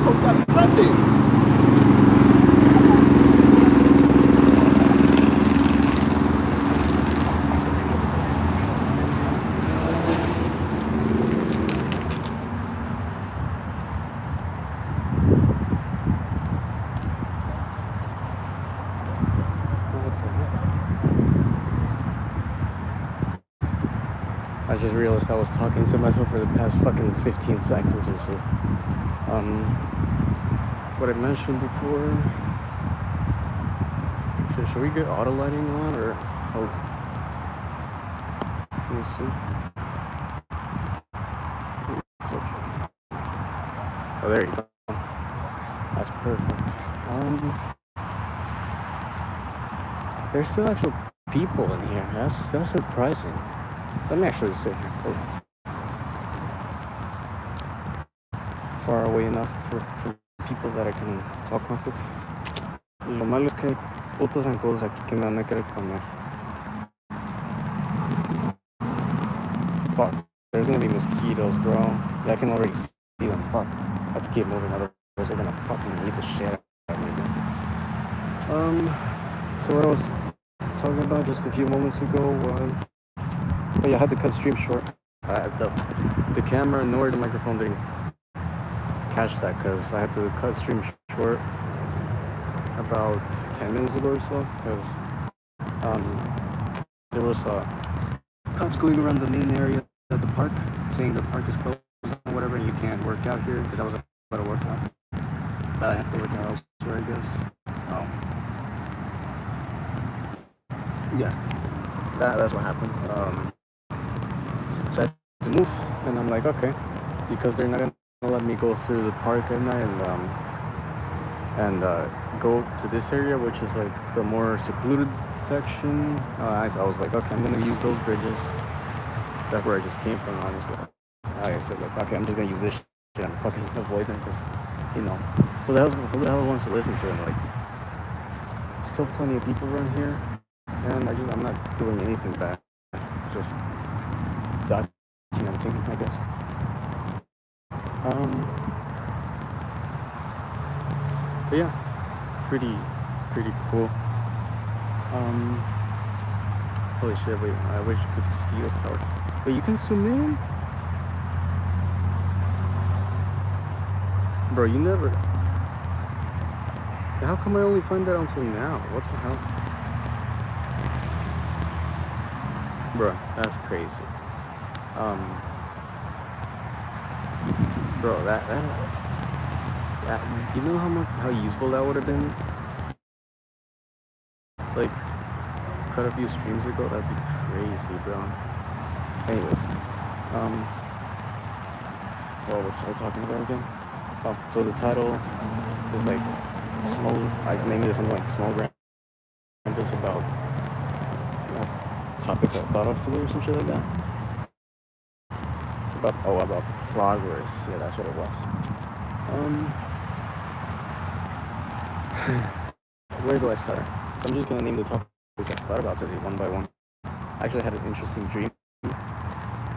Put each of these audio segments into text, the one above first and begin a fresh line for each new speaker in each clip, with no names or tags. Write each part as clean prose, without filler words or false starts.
Comprate. I just realized I was talking to myself for the past fucking 15 seconds or so. What I mentioned before. Should we get auto lighting on or? Oh, let me see. Oh, there you go. That's perfect. There's still actual people in here. That's surprising. Let me actually sit here. Oh. Far away enough for people that I can talk with. Lo malo es que hay putos zancudos aquí que me van a querer comer. Fuck. There's gonna be mosquitoes, bro. Yeah, I can already see them. Fuck. I have to keep moving, otherwise they're gonna fucking eat the shit out of me. So what I was talking about just a few moments ago was... Oh yeah, I had to cut stream short. The camera nor the microphone didn't catch that because I had to cut stream short about 10 minutes ago or so because there was cops going around the main area of the park saying the park is closed or whatever, and you can't work out here because I was about to work out. But I have to work out elsewhere, I guess. Yeah, that's what happened. So I had to move, and I'm like, okay, because they're not gonna let me go through the park at night and go to this area, which is like the more secluded section. I was like, okay, I'm gonna use those bridges. That's where I just came from, honestly. I said, like, okay, I'm just gonna use this shit and fucking avoid them because, you know, who the hell wants to listen to them? Like, still plenty of people around here, and I'm not doing anything bad. Just documenting, I guess. But yeah, pretty cool. Holy shit! Wait, I wish you could see us. Wait, you can zoom in, bro. You never. How come I only find that until now? What the hell, bro? That's crazy. Bro, that you know how useful that would have been? Like, cut a few streams ago, that'd be crazy, bro. Anyways, what was I talking about again? Oh, so the title is like small, like maybe there's something like small rambles about topics I thought of today or some shit like that. About progress. Yeah, that's what it was. Where do I start? I'm just gonna name the topics I thought about today one by one. I actually had an interesting dream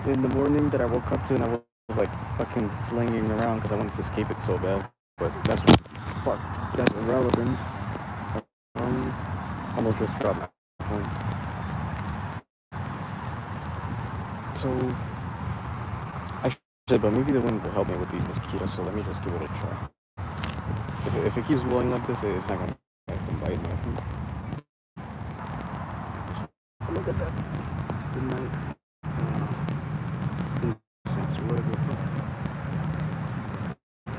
in the morning that I woke up to, and I was like fucking flinging around because I wanted to escape it so bad. But that's irrelevant. Almost just dropped my phone. So, but maybe the wind will help me with these mosquitoes, so let me just give it a try. If it keeps blowing like this, it's not gonna bite me, I think. Look at that. Good night. Insects or whatever the fuck.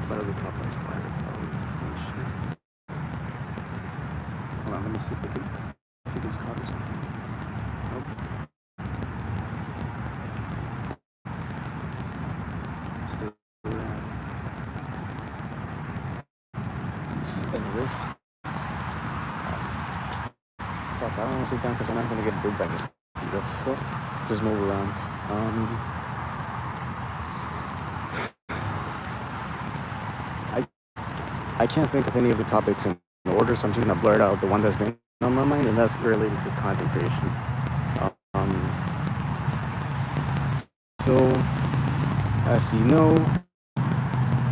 Probably caught by a spider, probably. Oh shit. Hold on, let me see if I can get this caught or something. Nope. Anyways, fuck, I don't want to sit down because I'm not going to get bit by mosquitoes, so just move around. I can't think of any of the topics in order, so I'm just going to blurt out the one that's been on my mind, and that's related to content creation. So, as you know,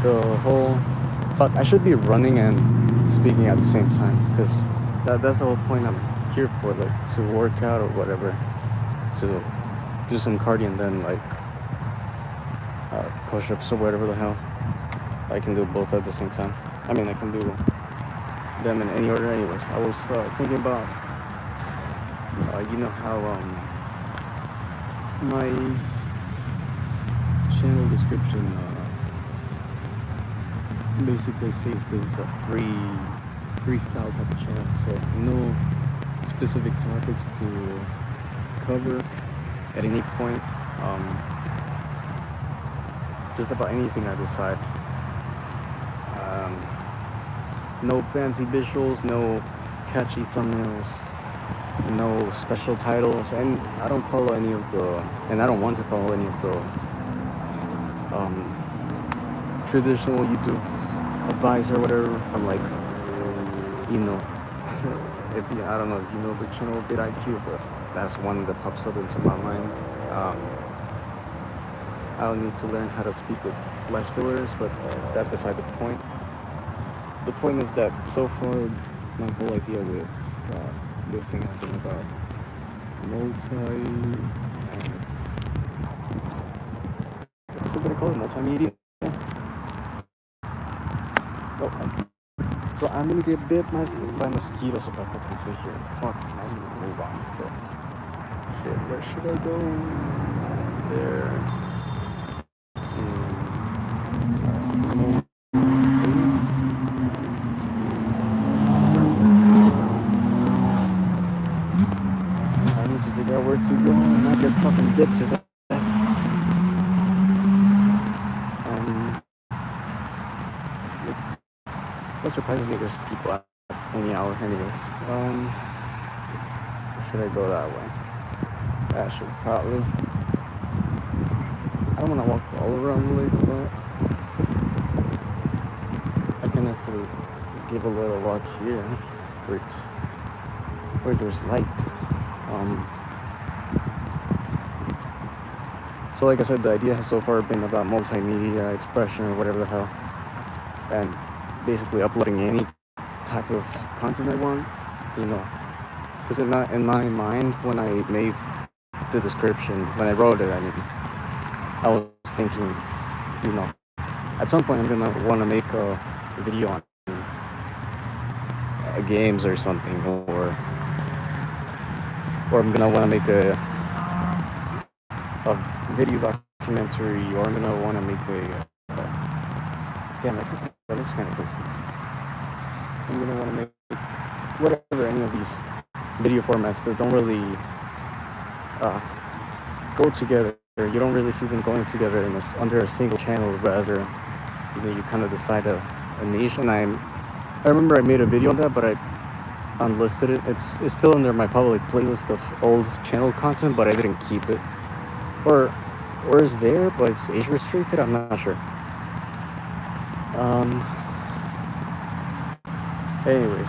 the whole fuck, I should be running and speaking at the same time, because that's the whole point I'm here for, like, to work out or whatever, to do some cardio and then, like, push-ups or whatever the hell. I can do both at the same time. I mean, I can do them in any order anyways. I was thinking about, you know how my channel description basically says this is a freestyle type of channel, so no specific topics to cover at any point. Just about anything I decide. No fancy visuals, no catchy thumbnails, no special titles, and I don't follow any of the, and I don't want to follow any of the traditional YouTube advice or whatever from, like, you know, if you, I don't know if you know the channel vidIQ, but that's one that pops up into my mind. I'll need to learn how to speak with less fillers, but that's beside the point. The point is that so far, my whole idea with this thing has been about what we're gonna call it, multimedia. Oh, bro, I'm gonna get bit by mosquitoes if I fucking sit here. Fuck, I'm gonna move on. Bro. Shit, where should I go? There. I need to figure out where to go and not get fucking bit to death. What surprises me, there's people at any hour anyways. Should I go that way? I should probably. I don't want to walk all around the lake, but I can definitely give a little walk here where there's light. So like I said, the idea has so far been about multimedia expression or whatever the hell, and basically uploading any type of content I want, you know, because in my mind, when I made the description, when I wrote it, I mean, I was thinking, you know, at some point I'm gonna want to make a video on games or something, or I'm gonna want to make a video documentary, or I'm gonna want to make a damn, that looks kind of cool. I'm gonna want to make whatever, any of these video formats that don't really go together. You don't really see them going together under a single channel. Rather, you know, you kind of decide a niche. And I remember I made a video on that, but I unlisted it. It's still under my public playlist of old channel content, but I didn't keep it. Or it's there, but it's age restricted. I'm not sure. Anyways.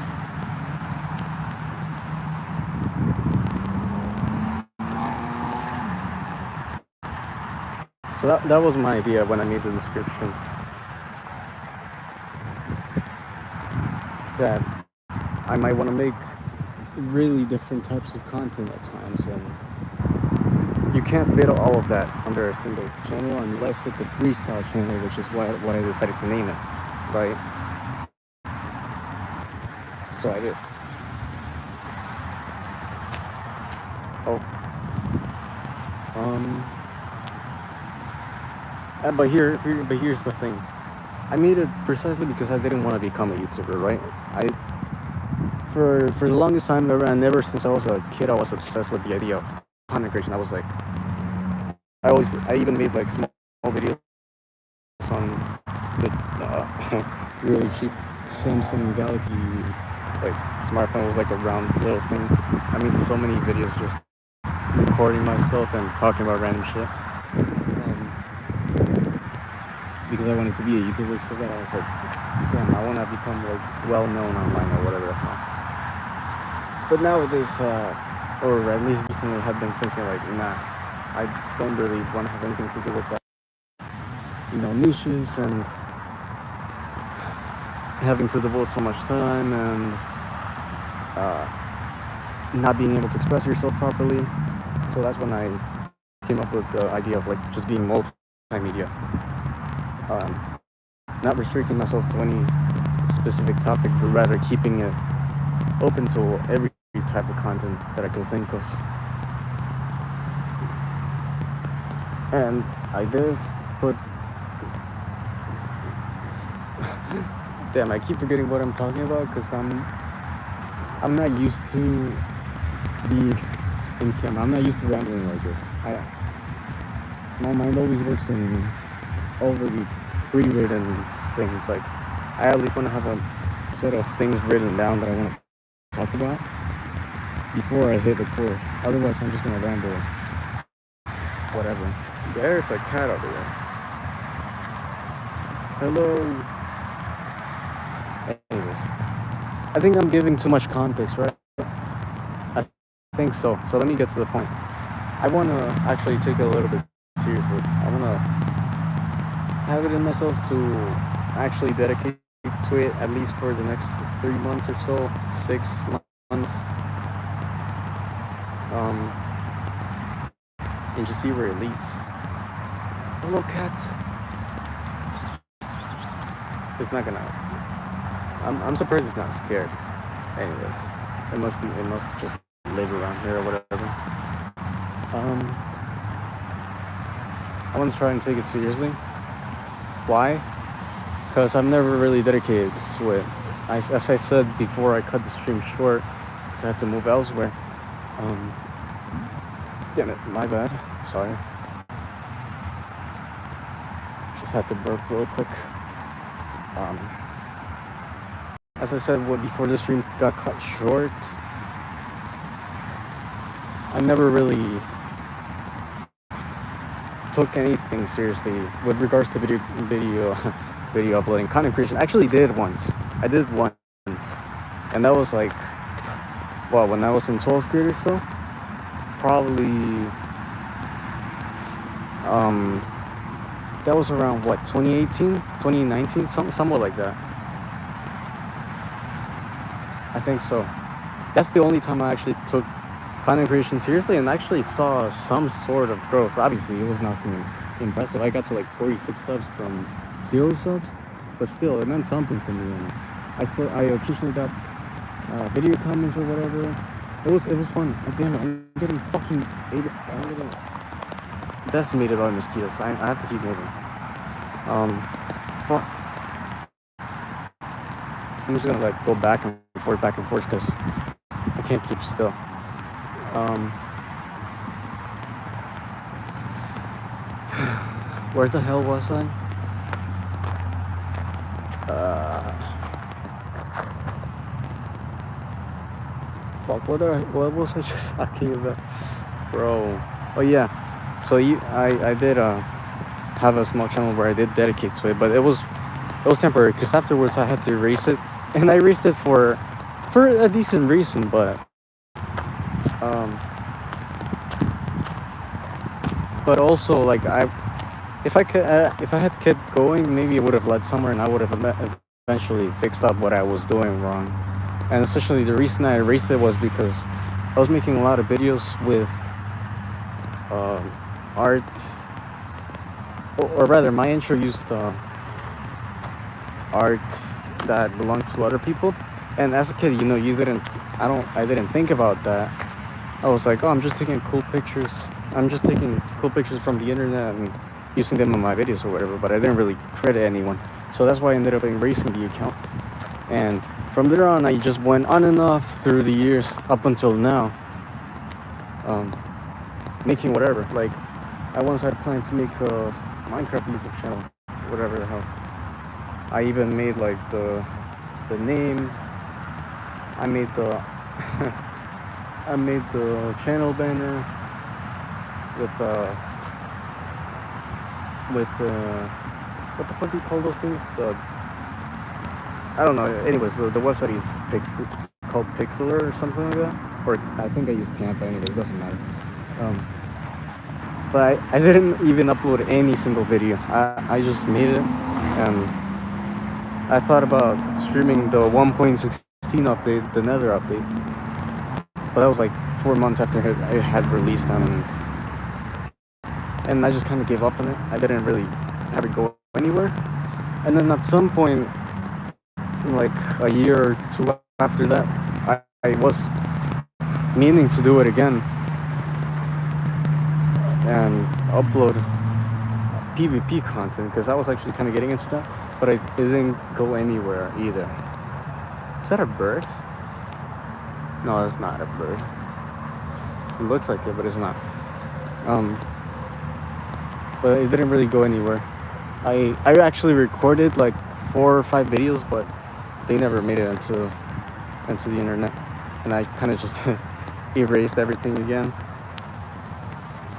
So that was my idea when I made the description. That I might want to make really different types of content at times, and you can't fit all of that under a single channel unless it's a freestyle channel, which is what I decided to name it, right? So I did. But here's the thing. I made it precisely because I didn't want to become a YouTuber, right? For the longest time ever, and ever since I was a kid, I was obsessed with the idea of content creation. I was like, I even made like small videos on the really cheap Samsung Galaxy like smartphone. It was like a round little thing. I made so many videos just recording myself and talking about random shit. Because I wanted to be a YouTuber so bad, I was like, damn, I want to become like well-known online or whatever the hell. But nowadays, or at least recently, I have been thinking like, nah, I don't really want to have anything to do with that. You know, niches and having to devote so much time and not being able to express yourself properly. So that's when I came up with the idea of like just being multimedia, not restricting myself to any specific topic, but rather keeping it open to every type of content that I could think of. And I did, but damn, I keep forgetting what I'm talking about because I'm not used to being in camera. I'm not used to rambling like this. My mind always works in already pre-written things. Like I at least want to have a set of things written down that I want to talk about before I hit record. Otherwise, I'm just gonna ramble. Whatever. There's a cat over there. Hello. Anyways, I think I'm giving too much context, right? I think so. So let me get to the point. I want to actually take it a little bit seriously. I want to have it in myself to actually dedicate to it at least for the next 3 months or so, 6 months, and just see where it leads. Hello, cat. It's not gonna. I'm surprised it's not scared. Anyways, it must just live around here or whatever. I want to try and take it seriously. Why? Because I've never really dedicated to it. As I said before, I cut the stream short because I had to move elsewhere. Damn it, my bad. Sorry. Just had to burp real quick. As I said before the stream got cut short, I never really took anything seriously with regards to video uploading, content creation. I actually did once. I did once, and that was like, well, when I was in 12th grade or so, probably. That was around what, 2018, 2019, somewhat like that. I think so. That's the only time I actually took content creation seriously and actually saw some sort of growth. Obviously, it was nothing impressive. I got to like 46 subs from 0 subs, but still, it meant something to me. And I occasionally got video comments or whatever. It was fun. Damn it, I'm getting fucking decimated by mosquitoes. I have to keep moving. Fuck. I'm just gonna like go back and forth because I can't keep still. Where the hell was I? Fuck. What was I just talking about, bro? Oh yeah. So I did have a small channel where I did dedicate to it, but it was temporary because afterwards I had to erase it, and I erased it for a decent reason, but also like if I had kept going, maybe it would have led somewhere, and I would have eventually fixed up what I was doing wrong. And especially the reason I erased it was because I was making a lot of videos with art, or rather, my intro used art that belonged to other people. And as a kid, I didn't think about that. I was like, oh, I'm just taking cool pictures. I'm just taking cool pictures from the internet and using them in my videos or whatever. But I didn't really credit anyone, so that's why I ended up erasing the account. And from there on, I just went on and off through the years up until now, making whatever. Like, I once had planned to make a Minecraft music channel, whatever the hell. I even made like the name. I made the channel banner with what the fuck do you call those things? I don't know. Anyways, the website is called Pixlr or something like that. Or I think I used Canva. Anyways, doesn't matter. But I didn't even upload any single video. I just made it, and I thought about streaming the 1.16 update, the Nether update, but that was like 4 months after it had released, and I just kind of gave up on it. I didn't really have it go anywhere. And then at some point, like a year or two after that, I was meaning to do it again and upload PvP content because I was actually kind of getting into that, but it didn't go anywhere either. Is that a bird? No, it's not a bird. It looks like it, but it's not. But it didn't really go anywhere. I actually recorded like 4 or 5 videos, but they never made it into the internet, and I kind of just erased everything again.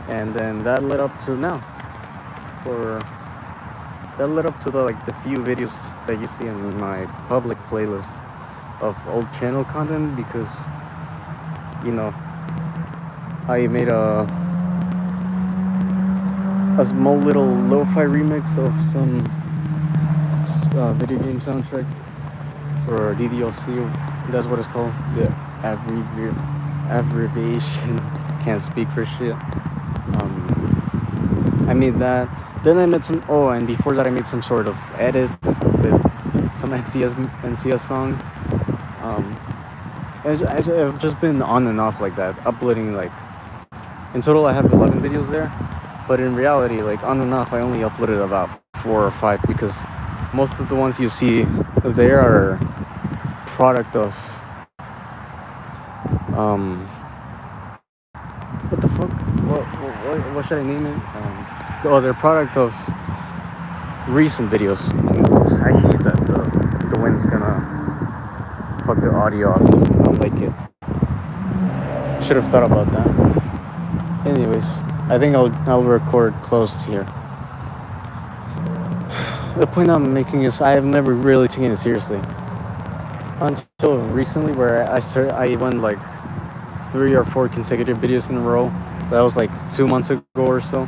And then that led up to now, that led up to the few videos that you see in my public playlist of old channel content, because I made a small little lo-fi remix of some video game soundtrack for DDLC. That's what it's called. The abbreviation. Can't speak for shit. I made that. Then I made some. Oh, and before that, I made some sort of edit with some NCS song. I've just been on and off like that, uploading like. In total, I have 11 videos there, but in reality, like on and off, I only uploaded about 4 or 5 because most of the ones you see there are product of what the fuck? What should I name it? They're product of recent videos. I hate that the wind's gonna fuck the audio up. I don't like it. Should have thought about that. Anyways, I think I'll record close to here. The point I'm making is I have never really taken it seriously until recently, where I went like 3 or 4 consecutive videos in a row. That was like 2 months ago or so,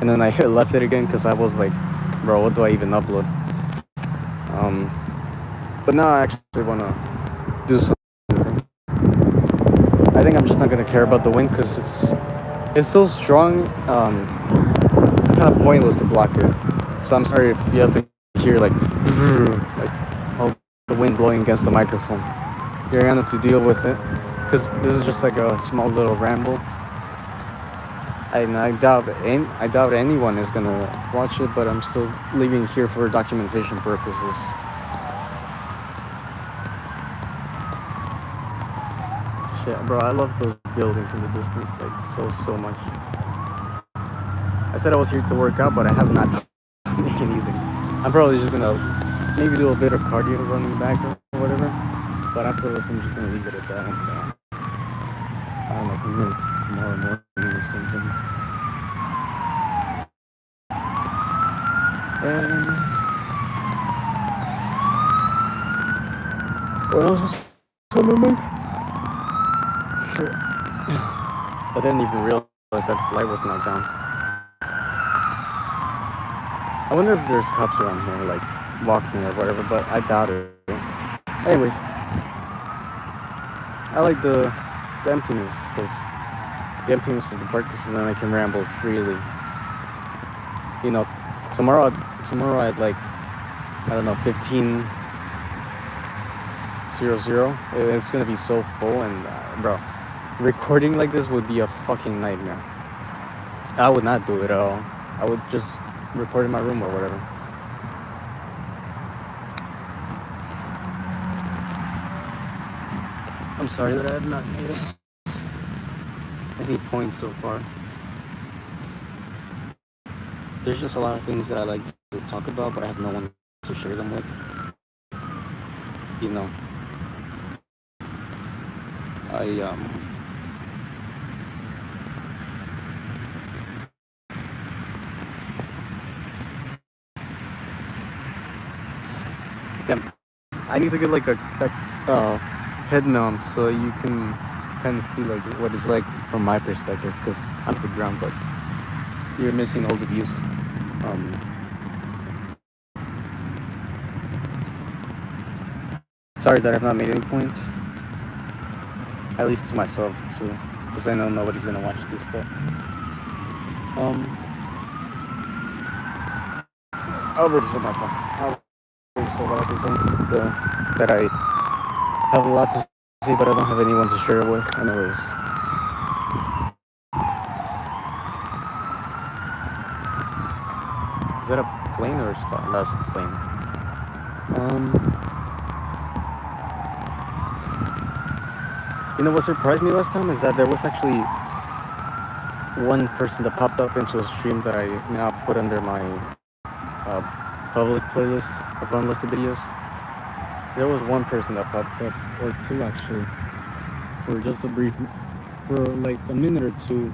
and then I left it again because I was like, bro, what do I even upload? But now I actually want to do something. I think I'm just not gonna care about the wind because it's so strong. It's kind of pointless to block it. So I'm sorry if you have to hear like all the wind blowing against the microphone. You're gonna have to deal with it, because this is just like a small little ramble. I doubt anyone is gonna watch it, but I'm still leaving here for documentation purposes. Shit, bro, I love those buildings in the distance, like so much. I said I was here to work out, but I have not done anything. I'm probably just gonna maybe do a bit of cardio running back or whatever, but after this I'm just gonna leave it at that, and I don't know, maybe tomorrow morning or something. And what else was on my mind? Shit. I didn't even realize that light was not down. I wonder if there's cops around here, like walking or whatever, but I doubt it. Anyways, I like the emptiness, because the emptiness of the park, because then I can ramble freely. Tomorrow at like, I don't know, 15:00, it's gonna be so full, and bro, recording like this would be a fucking nightmare. I would not do it at all. I would just record in my room or whatever. I'm sorry that I have not made any points so far. There's just a lot of things that I like to talk about, but I have no one to share them with. Damn, I need to get like a head mount so you can kind of see like what it's like from my perspective, because I'm at the ground, but you're missing all the views. sorry that I've not made any point. At least to myself too, because I know nobody's gonna watch this. But I already said my point. I already said what I have to say. So that I have a lot to say, but I don't have anyone to share it with. Anyways. Is that a plane or a star? That's a plane. You know what surprised me last time is that there was actually one person that popped up into a stream that I now put under my public playlist of unlisted videos. There was one person that popped up, or two actually, for just a brief, for like a minute or two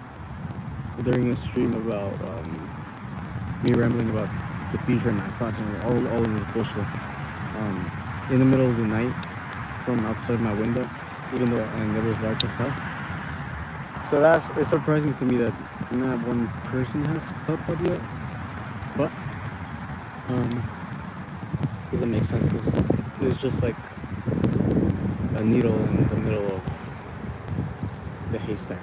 during a stream about me rambling about the future and my thoughts and all of this bullshit. In the middle of the night, from outside my window, even though and it was dark as hell. So it's surprising to me that not one person has popped up yet. But doesn't make sense because it's just like a needle in the middle of the haystack.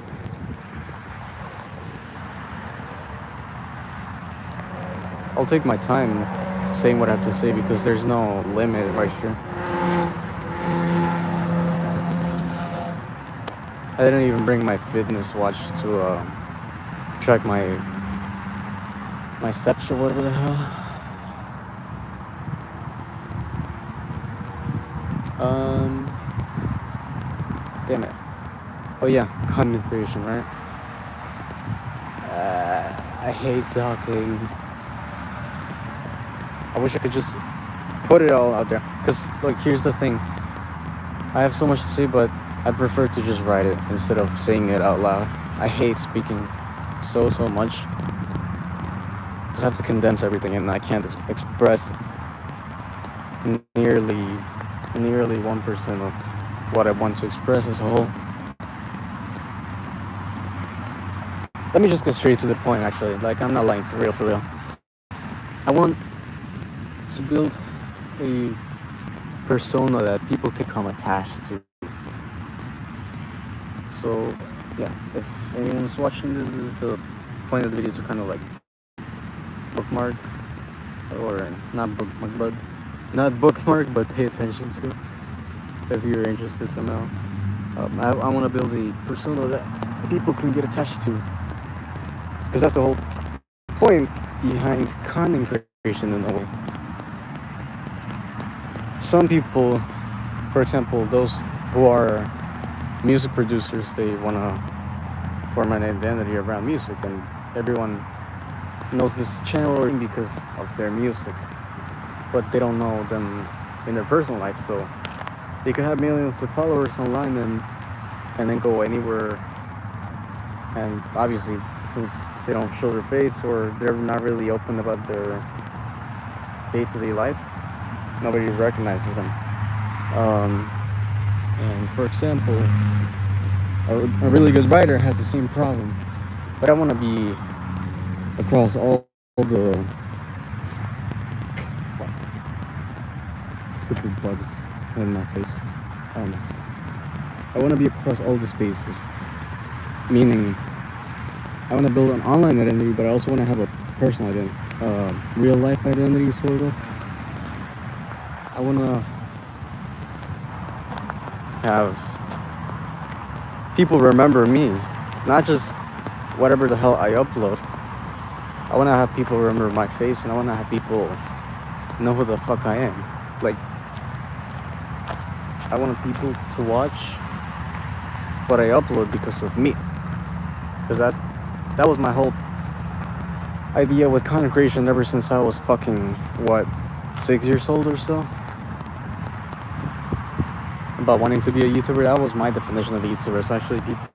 I'll take my time saying what I have to say because there's no limit right here. I didn't even bring my fitness watch to track my steps or whatever the hell. Damn it. Oh yeah, content creation, right? I hate talking. I wish I could just put it all out there. Because, look, here's the thing. I have so much to say, but I prefer to just write it instead of saying it out loud. I hate speaking so much. Because I have to condense everything and I can't express nearly 1% of what I want to express as a whole. Let me just get straight to the point, actually. Like, I'm not lying, for real. I want to build a persona that people can become attached to. So, yeah, if anyone's watching this is the point of the video to kind of like bookmark, or not bookmark, but pay attention to if you're interested somehow. I want to build a persona that people can get attached to, because that's the whole point behind content creation in a way. Some people, for example, those who are music producers, they want to form an identity around music, and everyone knows this channel because of their music, but they don't know them in their personal life. So they could have millions of followers online and then go anywhere, and obviously since they don't show their face or they're not really open about their day-to-day life, nobody recognizes them. And for example, a really good writer has the same problem, but I want to be across all the stupid bugs in my face. I want to be across all the spaces, meaning I want to build an online identity, but I also want to have a personal identity, real life identity, sort of. I want to have people remember me, not just whatever the hell I upload. I want to have people remember my face, and I want to have people know who the fuck I am. Like, I want people to watch what I upload because of me, because that was my whole idea with content creation ever since I was fucking 6 years old or so, about wanting to be a YouTuber. That was my definition of a YouTuber. It's actually people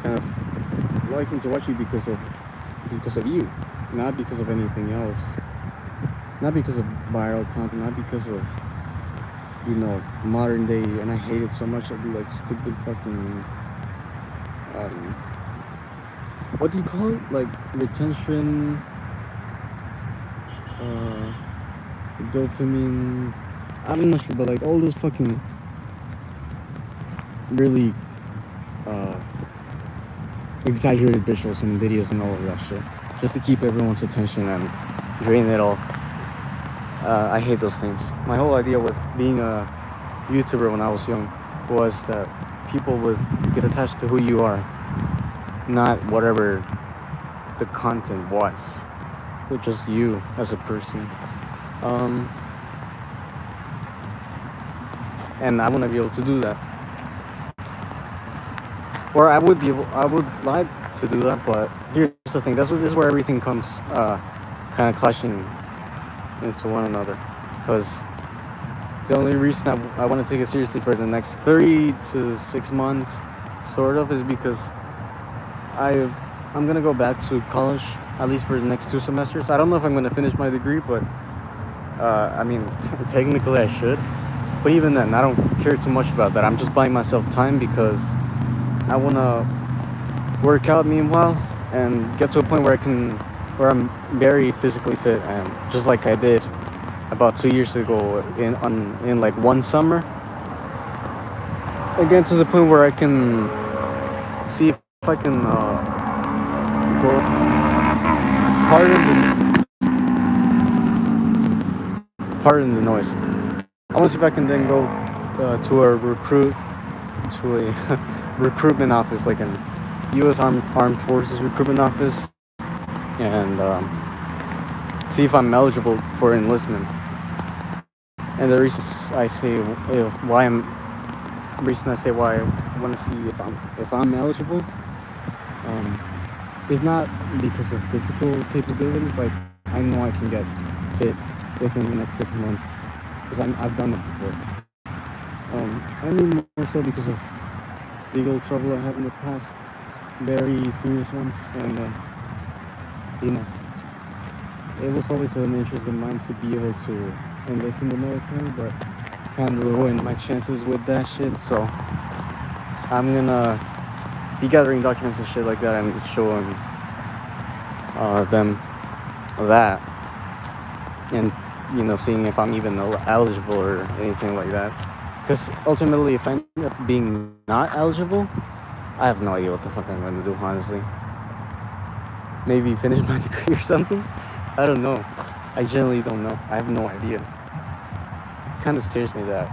kind of liking to watch you because of you, not because of anything else, not because of viral content, not because of, you know, modern day. And I hate it so much. I do like stupid fucking what do you call it, like retention, dopamine I'm not sure, but like all those fucking really uh, exaggerated visuals and videos and all of that shit, just to keep everyone's attention and drain it all. I hate those things. My whole idea with being a YouTuber when I was young was that people would get attached to who you are, not whatever the content was, but just you as a person. Um, and I want to be able to do that. Or I would like to do that, but here's the thing. This is where everything comes kind of clashing into one another. Because the only reason I want to take it seriously for the next 3 to 6 months, sort of, is because I'm gonna go back to college at least for the next 2 semesters. I don't know if I'm gonna finish my degree, but I mean, technically I should. But even then, I don't care too much about that. I'm just buying myself time because I wanna work out meanwhile and get to a point where I'm very physically fit, and just like I did about 2 years ago in like one summer, again to the point where I can see if I can go. Pardon the noise. I want to see if I can then go to a recruitment office, like an U.S. Armed Forces recruitment office, and see if I'm eligible for enlistment. And the reason I say why I want to see if I'm eligible is not because of physical capabilities. Like, I know I can get fit within the next 6 months because I've done it before. I mean more so because of legal trouble I had in the past, very serious ones, and you know, it was always an interest of mine to be able to enlist in the military, but kind of ruined my chances with that shit. So I'm gonna be gathering documents and shit like that and showing them that, and seeing if I'm even eligible or anything like that. Because ultimately, if I end up being not eligible, I have no idea what the fuck I'm going to do, honestly. Maybe finish my degree or something? I don't know. I genuinely don't know. I have no idea. It kind of scares me that.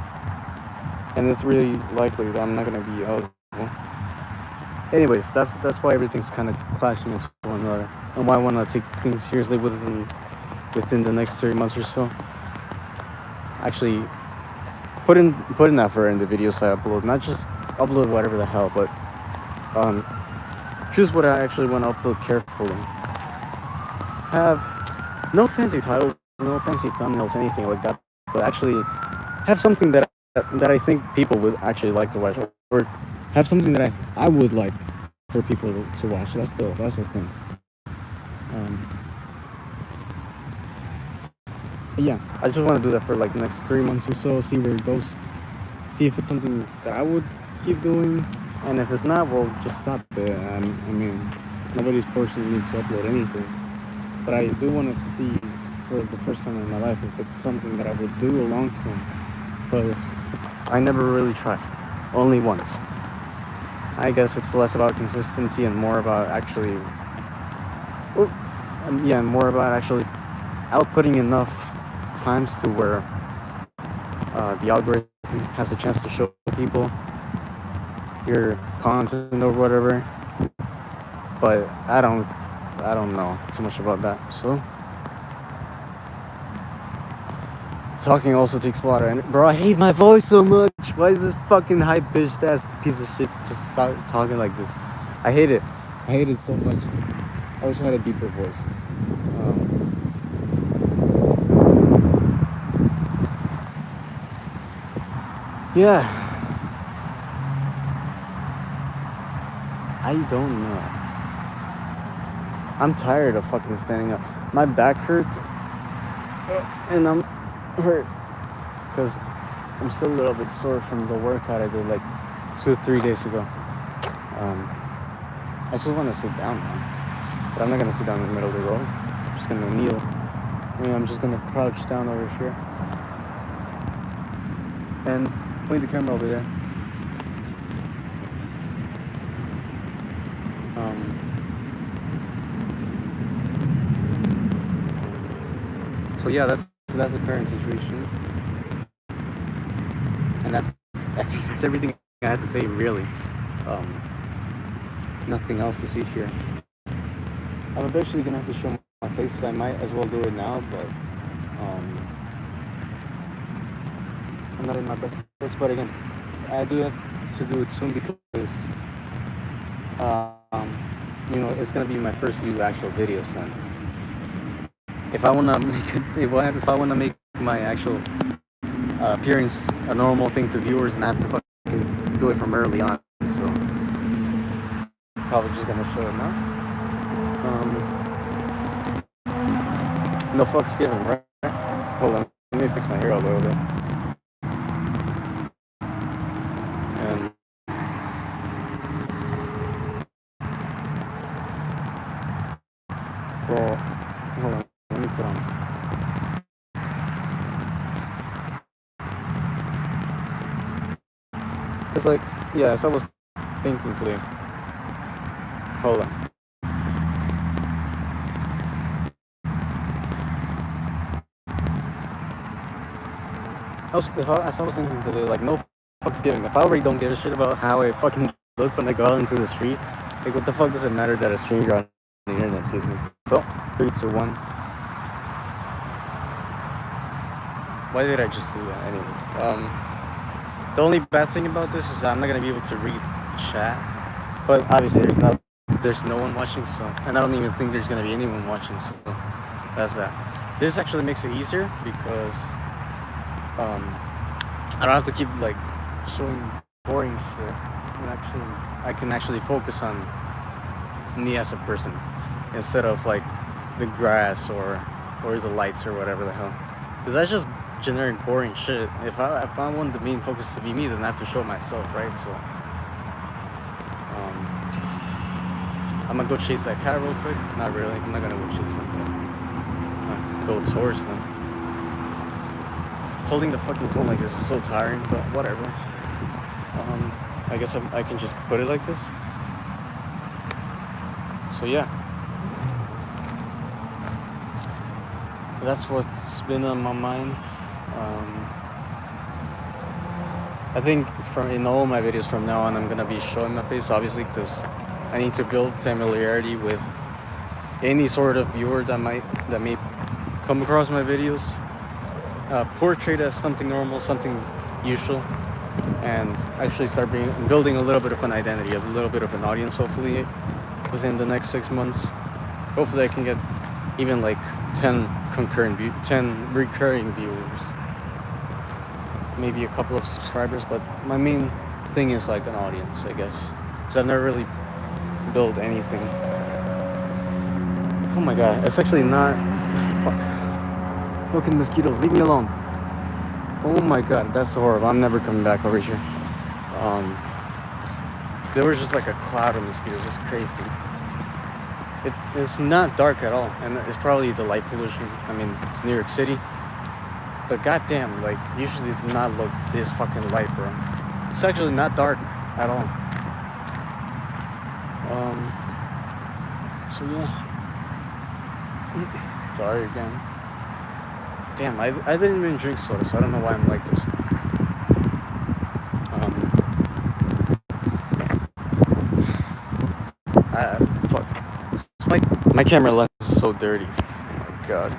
And it's really likely that I'm not going to be eligible. Anyways, that's why everything's kind of clashing into one another. And why I want to take things seriously within the next 3 months or so. Actually, put in effort in the videos I upload. Not just upload whatever the hell, but choose what I actually want to upload carefully. Have no fancy titles, no fancy thumbnails, anything like that, but actually have something that I think people would actually like to watch, or have something that I would like for people to watch. That's the thing. Yeah, I just want to do that for like the next 3 months or so, see where it goes, see if it's something that I would keep doing, and if it's not, well, just stop it. I mean, nobody's forcing me to upload anything, but I do want to see for the first time in my life if it's something that I would do long term, because I never really tried, only once. I guess it's less about consistency and more about actually, outputting enough times to where the algorithm has a chance to show people your content or whatever. But I don't know too much about that. So talking also takes a lot of energy. Bro, I hate my voice so much. Why is this fucking high-pitched ass piece of shit just talking like this? I hate it. I hate it so much. I wish I had a deeper voice. Yeah. I don't know. I'm tired of fucking standing up. My back hurts. And I'm hurt. Because I'm still a little bit sore from the workout I did like 2 or 3 days ago. I just want to sit down now. But I'm not going to sit down in the middle of the road. I'm just going to kneel. I'm just going to crouch down over here. And point the camera over there. So yeah, that's the current situation, and I think that's everything I had to say, really. Nothing else to see here. I'm eventually gonna have to show my face, so I might as well do it now, but I'm not in my best looks. But again, I do have to do it soon because you know, it's gonna be my first few actual videos, and if I wanna make it, if I wanna make my actual appearance a normal thing to viewers, and I have to fucking do it from early on, so probably just gonna show it now. No fucks given, right? Hold on, let me fix my hair a little bit. And well, hold on, let me put on. Cause like, yeah, as I was thinking today. Hold on. As I was thinking today, like, no fucks given. If I already don't give a shit about how I fucking look when I go out into the street, like, what the fuck does it matter that a stranger on the internet sees me? So, 3, 2, 1. Why did I just do that? Anyways, the only bad thing about this is I'm not gonna be able to read chat, but obviously there's no one watching, so, and I don't even think there's gonna be anyone watching, so that's that. This actually makes it easier because I don't have to keep like showing boring shit, and I can actually focus on me as a person instead of like the grass or the lights or whatever the hell, because that's just generic boring shit. If I want the main focus to be me, then I have to show myself, right? So I'm gonna go chase that cat real quick. Not really, I'm not gonna go chase them, but go towards them. Holding the fucking phone like this is so tiring, but whatever. I guess I can just put it like this. So yeah, that's what's been on my mind. I think in all my videos from now on, I'm gonna be showing my face, obviously, because I need to build familiarity with any sort of viewer that may come across my videos. Portray it as something normal, something usual, and actually start building a little bit of an identity, a little bit of an audience, hopefully within the next 6 months. Hopefully I can get even like 10 recurring viewers, maybe a couple of subscribers, but my main thing is like an audience, I guess, because I've never really built anything. Oh my god, it's actually not. Fucking mosquitoes, leave me alone. Oh my god, that's horrible. I'm never coming back over here. There was just like a cloud of mosquitoes. It's crazy. It's not dark at all, and it's probably the light pollution. I mean, it's New York City, but goddamn, like, usually it's not look this fucking light, bro. It's actually not dark at all. So yeah. Sorry again. Damn, I didn't even drink soda, so I don't know why I'm like this. Fuck. My camera lens is so dirty. Oh my god.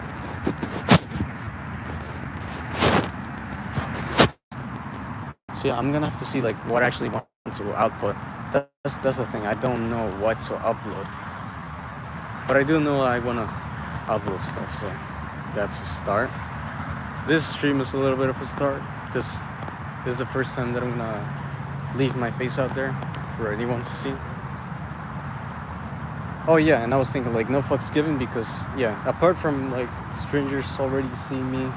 So yeah, I'm gonna have to see like what I actually want to output. That's the thing. I don't know what to upload, but I do know I wanna upload stuff. So that's a start. This stream is a little bit of a start because this is the first time that I'm gonna leave my face out there for anyone to see. Oh yeah, and I was thinking like no fucks given because yeah, apart from like strangers already seeing me,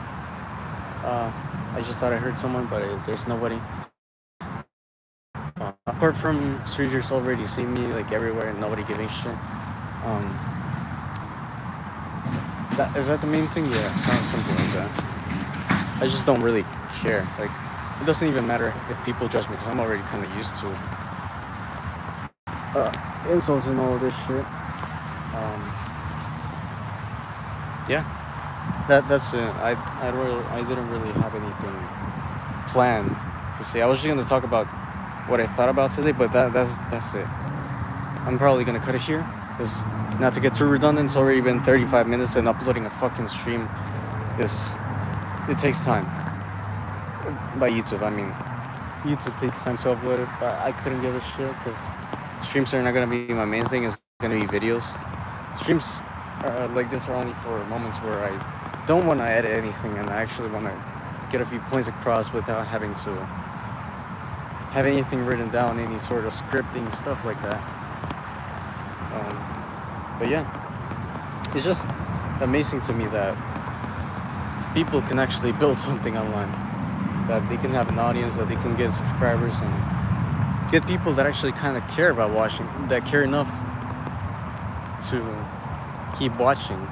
I just thought I heard someone, but there's nobody. Apart from strangers already seeing me like everywhere and nobody giving shit. Is that the main thing? Yeah, sounds simple like that. I just don't really care. Like, it doesn't even matter if people judge me because I'm already kind of used to insults and all of this shit. Yeah, that's it. I didn't really have anything planned to say. I was just gonna talk about what I thought about today, but that's it. I'm probably gonna cut it here because not to get too redundant, it's already been 35 minutes, and uploading a fucking stream it takes time. By YouTube, I mean YouTube takes time to upload it, but I couldn't give a shit because streams are not gonna be my main thing. It's gonna be videos. Streams like this are only for moments where I don't want to edit anything and I actually want to get a few points across without having to have anything written down, any sort of scripting, stuff like that. But yeah, it's just amazing to me that people can actually build something online, that they can have an audience, that they can get subscribers and get people that actually kind of care about watching, that care enough to keep watching.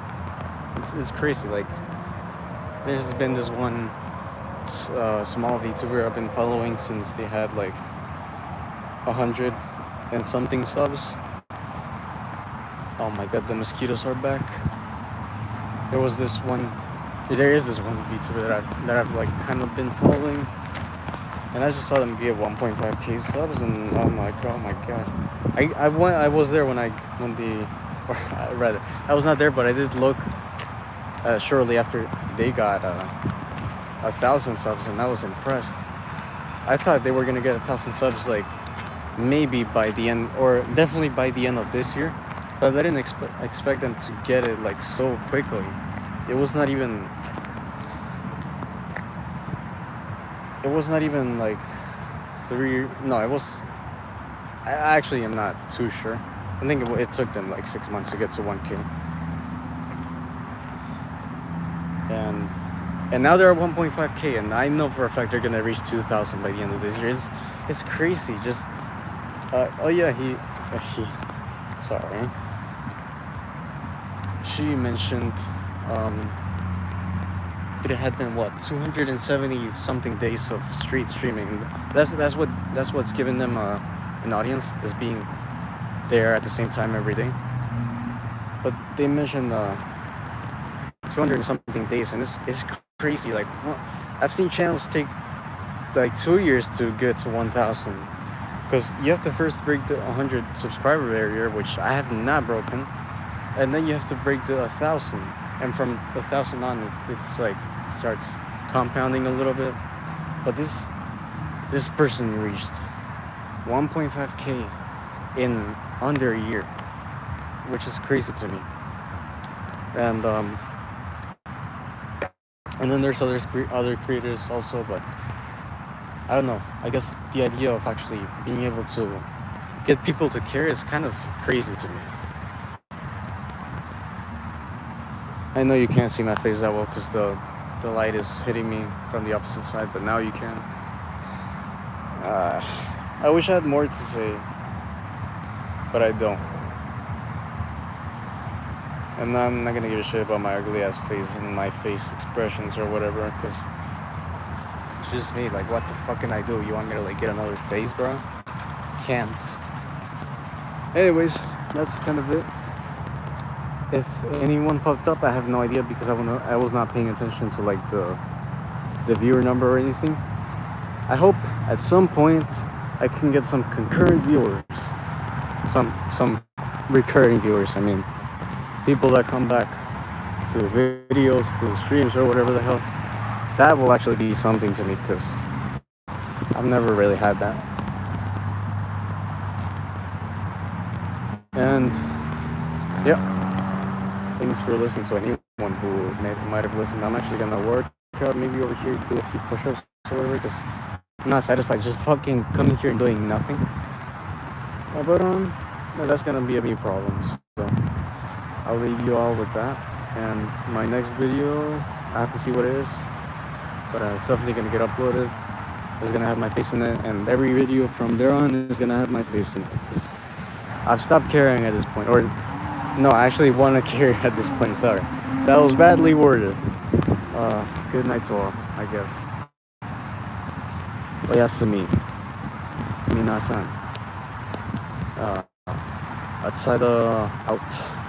It's crazy. Like, there's been this one small VTuber I've been following since they had like 100 and something subs. Oh my god, the mosquitoes are back. There is this one VTuber that I've like kind of been following, and I just saw them be at 1.5k subs, and oh my god, I was there when I was not there, but I did look shortly after they got 1,000 subs, and I was impressed. I thought they were gonna get 1,000 subs like maybe by the end, or definitely by the end of this year, but I didn't expect them to get it like so quickly. It was not even like I actually am not too sure. I think it took them like 6 months to get to 1k. And now they're at 1.5k, and I know for a fact they're gonna reach 2,000 by the end of this year. It's crazy. Just oh yeah, sorry. She mentioned that it had been 270 something days of straight streaming. That's what's given them an audience, is being there at the same time every day. But they mentioned 200 and something days, and it's crazy. Like, well, I've seen channels take like 2 years to get to 1,000, because you have to first break the 100 subscriber barrier, which I have not broken, and then you have to break the 1,000, and from 1,000 on it's like starts compounding a little bit. But this person reached 1.5k in under a year, which is crazy to me. And then there's other creators also, but I don't know. I guess the idea of actually being able to get people to care is kind of crazy to me. I know you can't see my face that well because the light is hitting me from the opposite side, but now you can. I wish I had more to say, but I don't. And I'm not gonna give a shit about my ugly ass face and my face expressions or whatever, because it's just me. Like, what the fuck can I do? You want me to like get another face, bro? Can't. Anyways, that's kind of it. If anyone popped up, I have no idea, because I was not paying attention to like the viewer number or anything. I hope at some point I can get some concurrent viewers, some recurring viewers. I mean, people that come back to videos, to streams, or whatever the hell. That will actually be something to me, because I've never really had that. And yeah, thanks for listening to anyone who might have listened. I'm actually gonna work out, maybe over here, do a few push-ups or whatever, because I'm not satisfied just fucking coming here and doing nothing. But that's gonna be a me problem. So I'll leave you all with that. And my next video, I have to see what it is, but it's definitely gonna get uploaded. It's gonna have my face in it, and every video from there on is gonna have my face in it. I've stopped caring at this point, or no, I actually want to care at this point. Sorry, that was badly worded. Good night to all, I guess. Oyasumi, minasan. Uh, outside out.